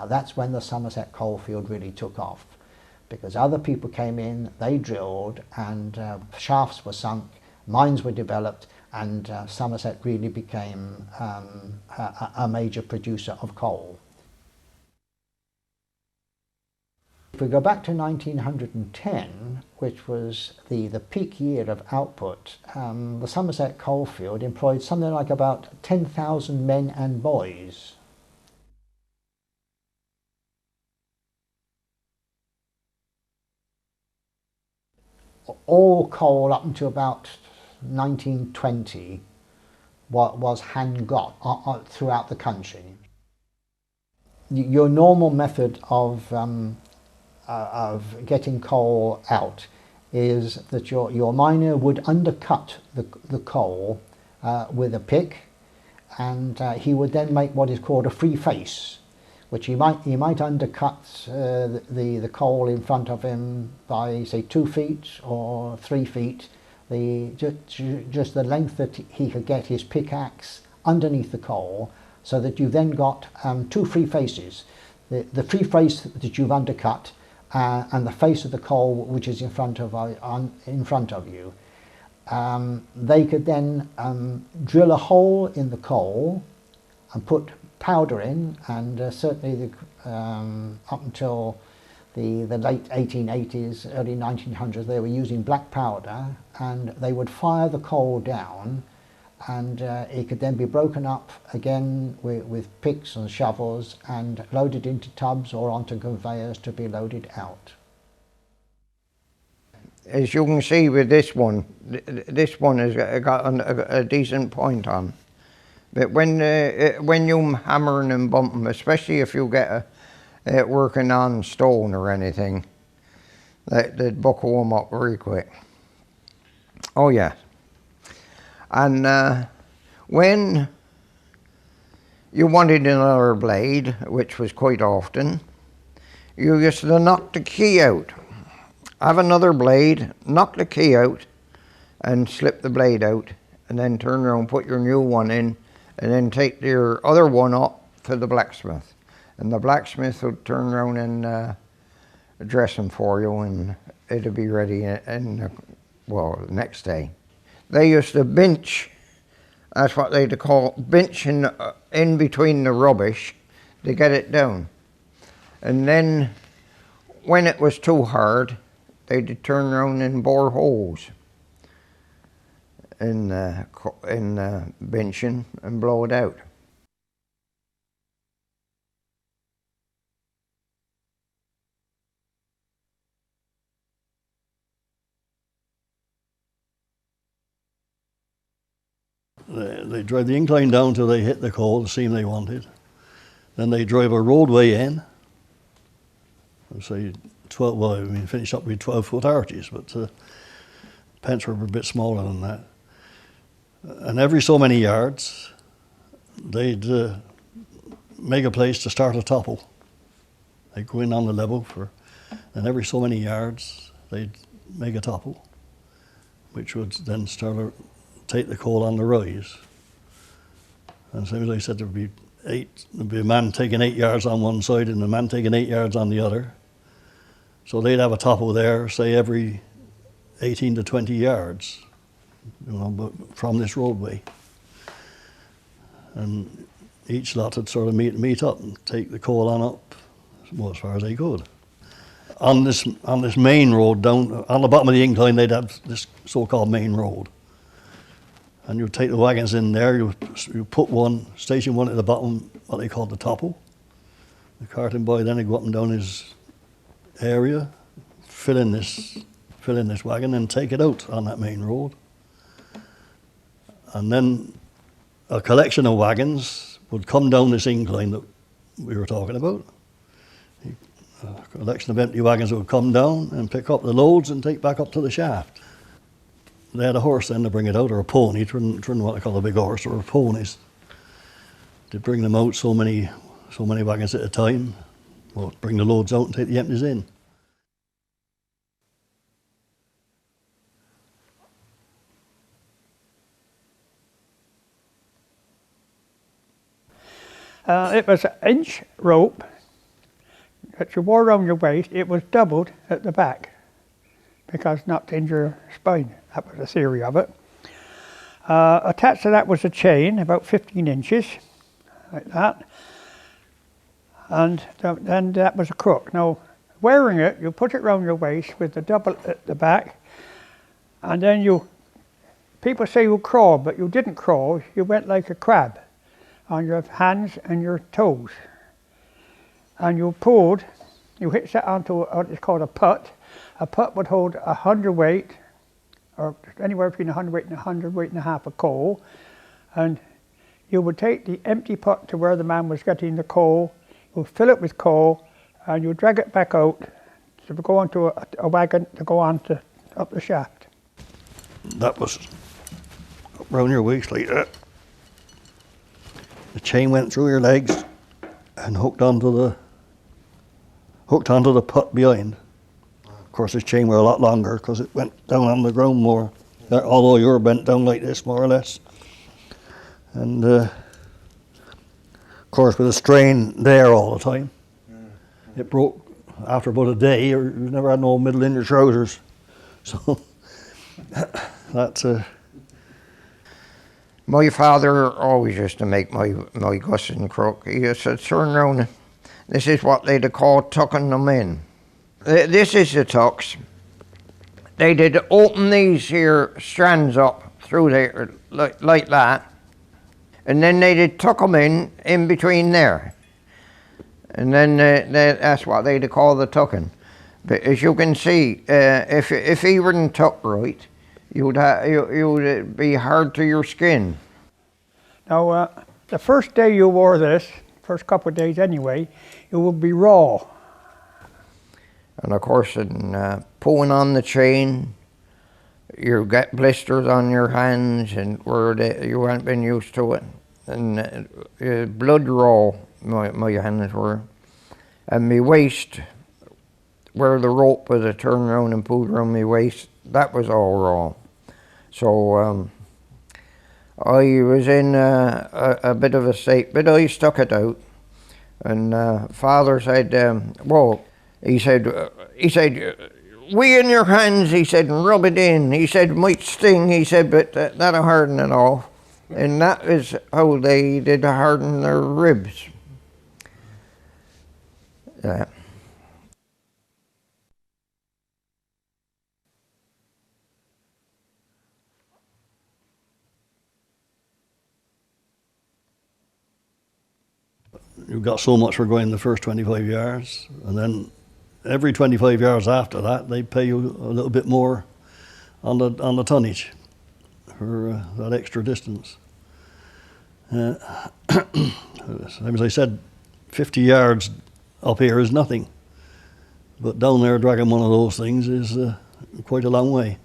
Now that's when the Somerset coalfield really took off, because other people came in, they drilled, and shafts were sunk, mines were developed, and Somerset really became a major producer of coal. If we go back to 1910, which was the peak year of output, the Somerset coalfield employed something like about 10,000 men and boys. All coal up until about 1920 was hand got throughout the country. Your normal method of getting coal out is that your miner would undercut the coal with a pick, and he would then make what is called a free face, which he might undercut the coal in front of him by, say, 2 feet or 3 feet, just the length that he could get his pickaxe underneath the coal, so that you then got 2 free faces. The free face that you've undercut and the face of the coal which is in front of you. They could then drill a hole in the coal and put powder in, and certainly up until the late 1880s, early 1900s, they were using black powder, and they would fire the coal down, and it could then be broken up again with picks and shovels and loaded into tubs or onto conveyors to be loaded out. As you can see with this one has got a decent point on. But when you're hammering and bumping, especially if you get working on stone or anything, they'd buckle them up very quick. Oh yeah. And when you wanted another blade, which was quite often, you used to knock the key out. Have another blade, knock the key out, and slip the blade out, and then turn around, put your new one in, and then take your other one up to the blacksmith. And the blacksmith would turn around and dress them for you, and it'll be ready well, the next day. They used to bench, that's what they'd call benching in between the rubbish to get it down. And then when it was too hard, they'd turn around and bore holes in benching and blow it out. They drive the incline down till they hit the coal, the seam they wanted. Then they drive a roadway in. Say 12. Well, I mean, finished up with 12-foot arches, but pents were a bit smaller than that. And every so many yards, they'd make a place to start a topple. They'd go in on the level and every so many yards, they'd make a topple, which would then start to take the coal on the rise. And same as I said, there'd be a man taking 8 yards on one side and a man taking 8 yards on the other. So they'd have a topple there, say every 18 to 20 yards, from this roadway. And each lot would sort of meet up and take the coal on up, well, as far as they could. On this main road down, on the bottom of the incline, they'd have this so-called main road. And you take the wagons in there, you put station one at the bottom, what they call the topple. The carting boy then would go up and down his area, fill in this wagon and take it out on that main road. And then a collection of wagons would come down this incline that we were talking about. A collection of empty wagons would come down and pick up the loads and take back up to the shaft. They had a horse then to bring it out, or a pony, turn what they call a big horse, or ponies, to bring them out so many wagons at a time, well, bring the loads out and take the empties in. It was an inch rope that you wore around your waist, it was doubled at the back, because not to injure your spine. That was the theory of it. Attached to that was a chain, about 15 inches, like that. And then that was a crook. Now, wearing it, you put it around your waist with the double at the back, and then people say you crawled, but you didn't crawl, you went like a crab on your hands and your toes. And you pulled, you hitched that onto what is called a putt. A putt would hold 100 weight, or anywhere between 100 weight and 100 weight and a half of coal. And you would take the empty putt to where the man was getting the coal, you fill it with coal, and you drag it back out to go onto a wagon to go on to up the shaft. That was around your waist like that. The chain went through your legs and hooked onto the putt behind. Of course, this chain was a lot longer because it went down on the ground more, although you were bent down like this, more or less. And of course, with a strain there all the time, it broke after about a day. You never had no middle in your trousers. So that's My father always used to make my gusset and crook. He used to turn round. This is what they'd call tucking them in. This is the tucks. They did open these here strands up through there like that, and then they did tuck them in between there, and then that's what they'd call the tucking. But as you can see, if he weren't tucked right, you'd be hard to your skin. Now, the first day you wore this, first couple of days anyway, it would be raw. And of course, in pulling on the chain, you get blisters on your hands, and where you hadn't been used to it, and blood raw. My hands were, and my waist, where the rope was turned around and pulled around my waist, that was all raw. So I was in a bit of a state, but I stuck it out. And Father said, well, he said, "We in your hands," he said, "and rub it in." He said, "Might sting," he said, "but that'll harden it off." And that is how they did harden their ribs. Yeah. you got so much for going the first 25 yards, and then every 25 yards after that, they pay you a little bit more on the tonnage for that extra distance. As I said, 50 yards up here is nothing, but down there dragging one of those things is quite a long way.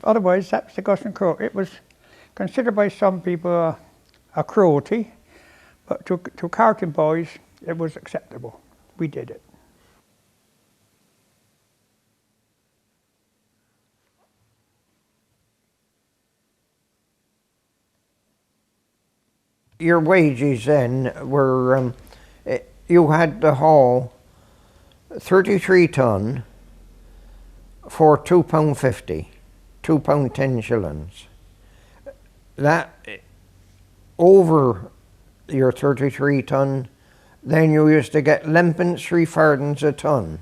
Otherwise, that's the gusset and crook. It was considered by some people a cruelty, but to carting boys, it was acceptable. We did it. Your wages then were, you had to haul 33 ton for £2.50, £2 10 shillings. That over your 33 ton, then you used to get limpence 3 fardens a ton.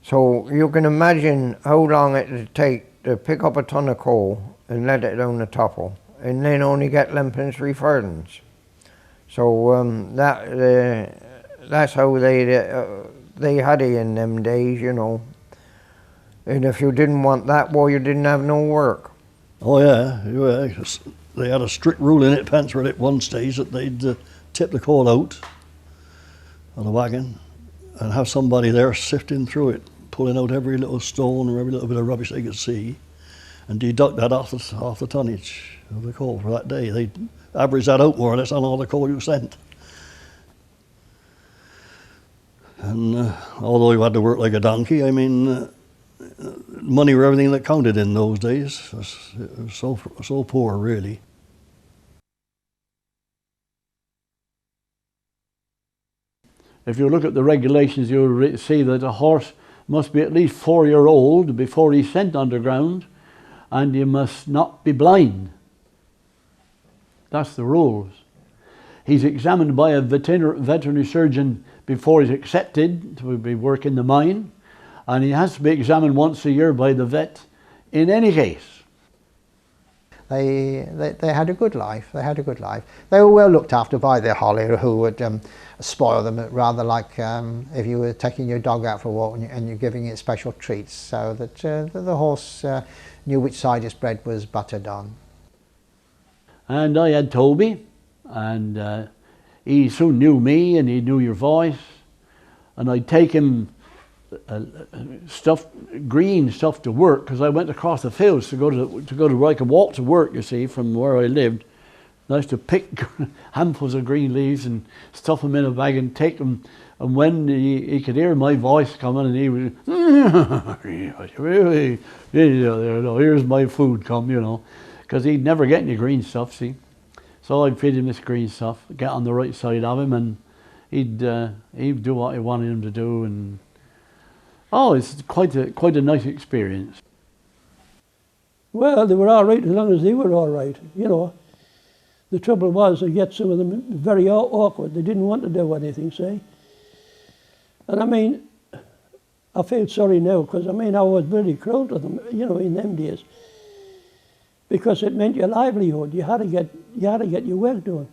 So you can imagine how long it would take to pick up a ton of coal and let it down the topple, and then only get limpence 3 fardens. So that's how they had it in them days, you know. And if you didn't want that, well, you didn't have no work. Oh yeah, they had a strict rule in it, Pensford, at one stage, that they'd tip the coal out on a wagon and have somebody there sifting through it, pulling out every little stone or every little bit of rubbish they could see, and deduct that off the tonnage of the coal for that day. They average that out more or less on all the coal you sent. And although you had to work like a donkey, I mean, money were everything that counted in those days. It was so poor, really. If you look at the regulations, you'll see that a horse must be at least 4-year-old before he's sent underground, and you must not be blind. That's the rules. He's examined by a veterinary surgeon before he's accepted to be work in the mine, and he has to be examined once a year by the vet in any case. They had a good life. They had a good life. They were well looked after by their holier, who would spoil them, rather like if you were taking your dog out for a walk and you're giving it special treats, so that the horse knew which side its bread was buttered on. And I had Toby, and he soon knew me, and he knew your voice, and I'd take him green stuff to work, because I went across the fields to go to where I could walk to work, you see, from where I lived. I used to pick handfuls of green leaves and stuff them in a bag and take them, and when he could hear my voice coming, and he was really, here's my food come, you know, because he'd never get any green stuff, see. So I'd feed him this green stuff, get on the right side of him, and he'd do what I wanted him to do, and oh, it's quite a nice experience. Well, they were all right as long as they were all right, you know. The trouble was, I get some of them very awkward. They didn't want to do anything, see. And I mean, I feel sorry now, because I mean, I was very cruel to them, you know, in them days. Because it meant your livelihood. You had to get your work done.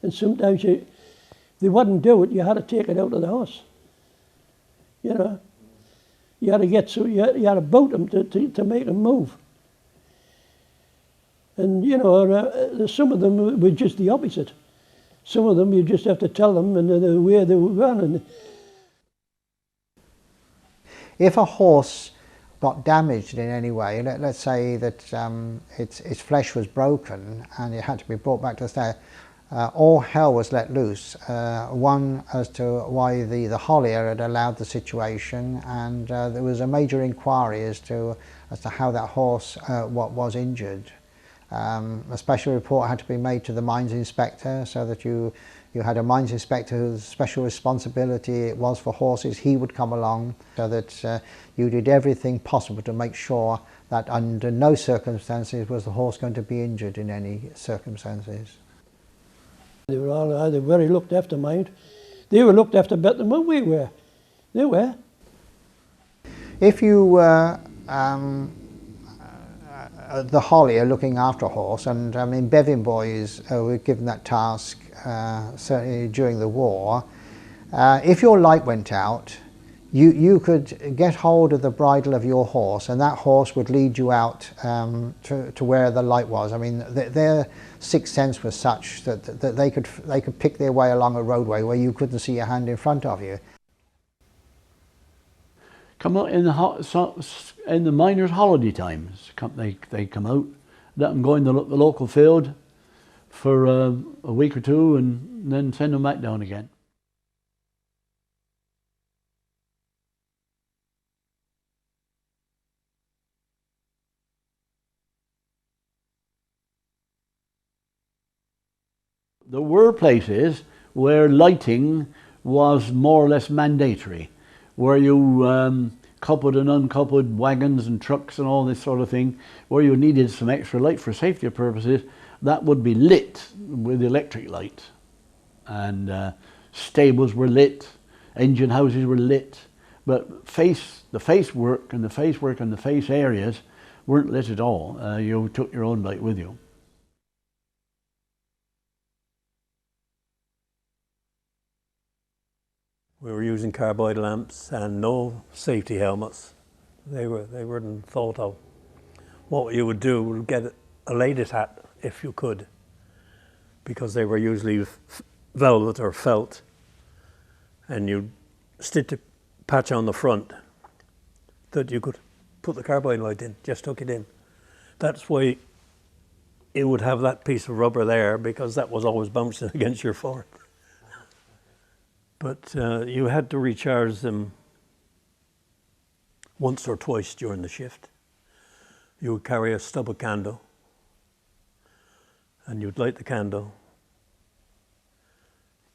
And sometimes they wouldn't do it, you had to take it out of the house. You know. You had to boat them to make them move. And you know, some of them were just the opposite. Some of them you just have to tell them and the way they were running. If a horse got damaged in any way, let's say that its flesh was broken and it had to be brought back to the stable, all hell was let loose. One, as to why the holier had allowed the situation, and there was a major inquiry as to how that horse was injured. A special report had to be made to the mines inspector, so that you had a mines inspector whose special responsibility it was for horses. He would come along, so that you did everything possible to make sure that under no circumstances was the horse going to be injured in any circumstances. They were all either very looked after, mind. They were looked after better than we were. They were. If you were the holier looking after a horse, and I mean, Bevin boys were given that task certainly during the war. If your light went out, you could get hold of the bridle of your horse, and that horse would lead you out to where the light was. I mean, their sixth sense was such that they could pick their way along a roadway where you couldn't see a hand in front of you. Come out in the miners' holiday times. They come out, let them go in the local field for a week or two, and then send them back down again. There were places where lighting was more or less mandatory, where you coupled and uncoupled wagons and trucks and all this sort of thing, where you needed some extra light for safety purposes, that would be lit with electric light. And stables were lit, engine houses were lit, but the face work and the face areas weren't lit at all. You took your own light with you. We were using carbide lamps and no safety helmets. They weren't thought of. What you would do was get a ladies' hat if you could, because they were usually velvet or felt, and you'd stick a patch on the front that you could put the carbide light in, just tuck it in. That's why it would have that piece of rubber there, because that was always bouncing against your forehead. But you had to recharge them once or twice during the shift. You would carry a stub of candle, and you'd light the candle,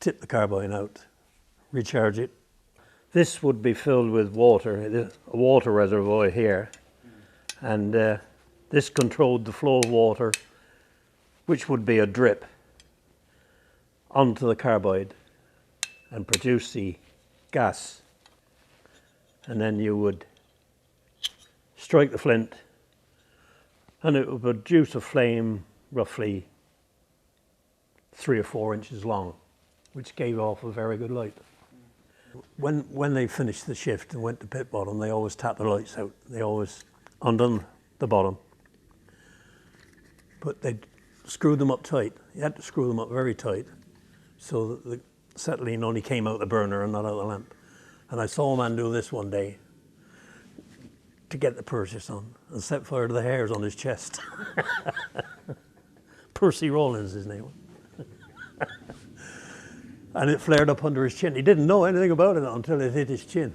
tip the carbine out, recharge it. This would be filled with water, a water reservoir here, and this controlled the flow of water, which would be a drip onto the carbide and produce the gas. And then you would strike the flint and it would produce a flame roughly 3 or 4 inches long, which gave off a very good light. When they finished the shift and went to pit bottom, they always tapped the lights out. They always undone the bottom, but they screwed them up tight. You had to screw them up very tight so that the acetylene only came out the burner and not out the lamp. And I saw a man do this one day to get the purchase on and set fire to the hairs on his chest. Percy Rollins, his name. And it flared up under his chin. He didn't know anything about it until it hit his chin.